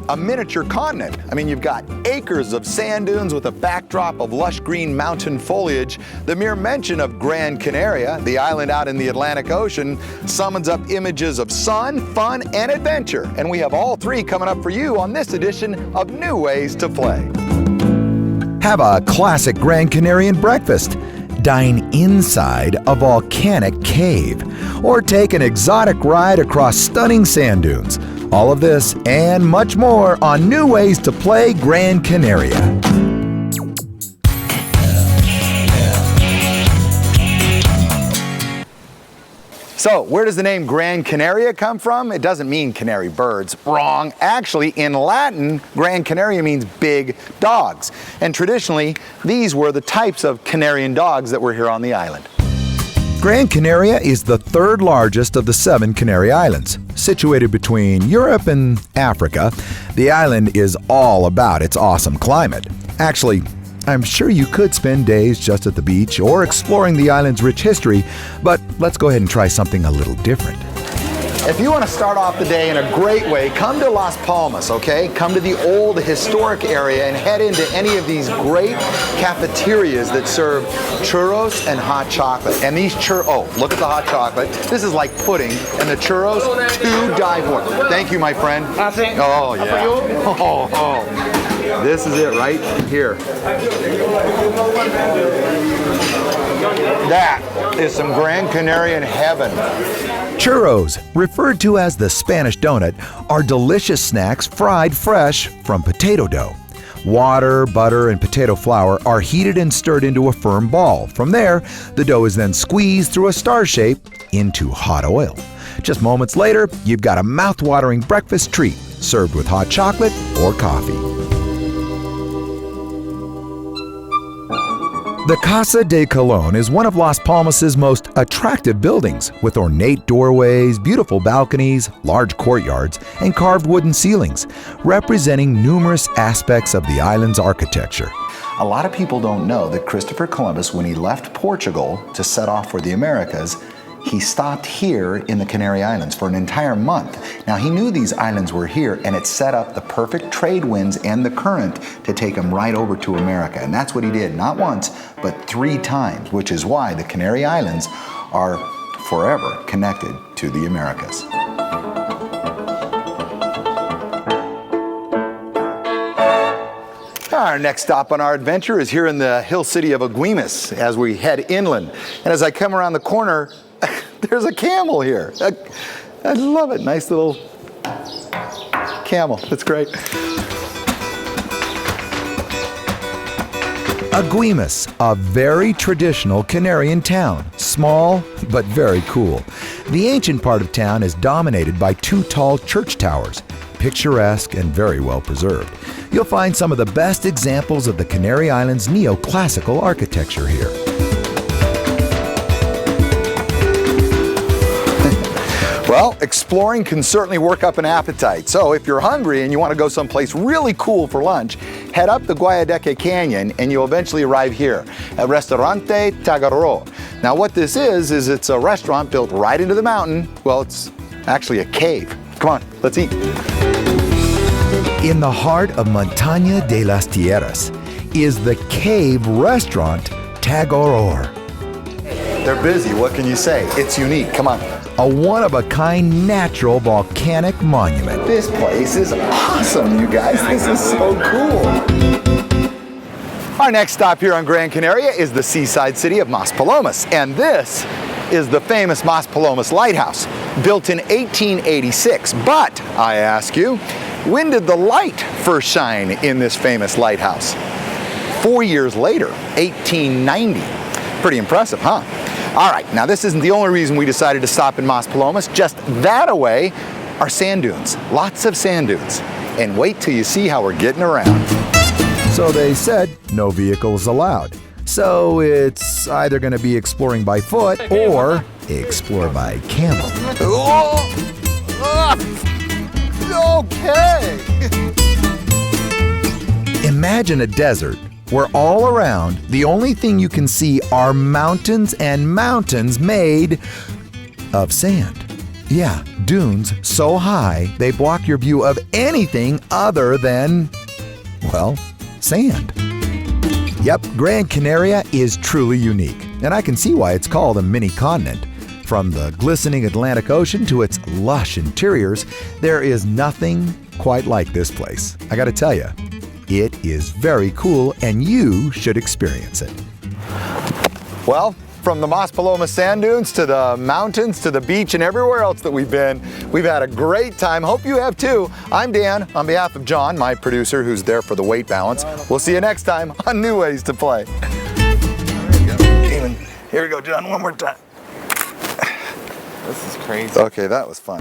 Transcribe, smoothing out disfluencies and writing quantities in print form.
a miniature continent. I mean, you've got acres of sand dunes with a backdrop of lush green mountain foliage. The mere mention of Gran Canaria, the island out in the Atlantic Ocean, summons up images of sun, fun, and adventure. And we have all three coming up for you on this edition of New Ways to Play. Have a classic Gran Canarian breakfast. Dine inside a volcanic cave. Or take an exotic ride across stunning sand dunes. All of this and much more on New Ways to Play Gran Canaria. So, where does the name Gran Canaria come from? It doesn't mean canary birds. Wrong. Actually, in Latin, Gran Canaria means big dogs. And traditionally, these were the types of Canarian dogs that were here on the island. Gran Canaria is the third largest of the 7 Canary Islands. Situated between Europe and Africa, the island is all about its awesome climate. Actually, I'm sure you could spend days just at the beach or exploring the island's rich history, but let's go ahead and try something a little different. If you want to start off the day in a great way, come to Las Palmas, okay? Come to the old historic area and head into any of these great cafeterias that serve churros and hot chocolate. And these look at the hot chocolate. This is like pudding, and the churros, to die for. Thank you, my friend. Oh, yeah. Oh. This is it right here. That is some Gran Canarian heaven. Churros, referred to as the Spanish donut, are delicious snacks fried fresh from potato dough. Water, butter, and potato flour are heated and stirred into a firm ball. From there, the dough is then squeezed through a star shape into hot oil. Just moments later, you've got a mouth-watering breakfast treat served with hot chocolate or coffee. The Casa de Colón is one of Las Palmas' most attractive buildings, with ornate doorways, beautiful balconies, large courtyards, and carved wooden ceilings, representing numerous aspects of the island's architecture. A lot of people don't know that Christopher Columbus, when he left Portugal to set off for the Americas, he stopped here in the Canary Islands for an entire month. Now, he knew these islands were here, and it set up the perfect trade winds and the current to take him right over to America. And that's what he did, not once, but 3 times, which is why the Canary Islands are forever connected to the Americas. Our next stop on our adventure is here in the hill city of Agüimes as we head inland. And as I come around the corner, there's a camel here. I love it. Nice little camel. That's great. Agüimes, a very traditional Canarian town. Small, but very cool. The ancient part of town is dominated by 2 tall church towers, picturesque and very well preserved. You'll find some of the best examples of the Canary Islands' neoclassical architecture here. Well, exploring can certainly work up an appetite. So if you're hungry and you want to go someplace really cool for lunch, head up the Guayadeque Canyon and you'll eventually arrive here at Restaurante Tagaro. Now what this is it's a restaurant built right into the mountain. Well, it's actually a cave. Come on, let's eat. In the heart of Montaña de las Tierras is the cave restaurant Tagaro. They're busy, what can you say? It's unique, come on. A one-of-a-kind natural volcanic monument. This place is awesome, you guys. This is so cool. Our next stop here on Gran Canaria is the seaside city of Maspalomas, and this is the famous Maspalomas Lighthouse, built in 1886. But, I ask you, when did the light first shine in this famous lighthouse? 4 years later, 1890. Pretty impressive, huh? All right, now this isn't the only reason we decided to stop in Maspalomas. Just that away are sand dunes, lots of sand dunes. And wait till you see how we're getting around. So they said no vehicles allowed. So it's either going to be exploring by foot or explore by camel. Okay. Imagine a desert where all around the only thing you can see are mountains and mountains made of sand. Yeah, dunes so high they block your view of anything other than, well, sand. Yep, Gran Canaria is truly unique, and I can see why it's called a mini continent. From the glistening Atlantic Ocean to its lush interiors, there is nothing quite like this place. I gotta tell you, it is very cool and you should experience it. Well, from the Maspalomas sand dunes to the mountains to the beach and everywhere else that we've been, we've had a great time. Hope you have too. I'm Dan on behalf of John, my producer, who's there for the weight balance. We'll see you next time on New Ways to Play. Here we go, John, one more time. This is crazy. Okay, that was fun.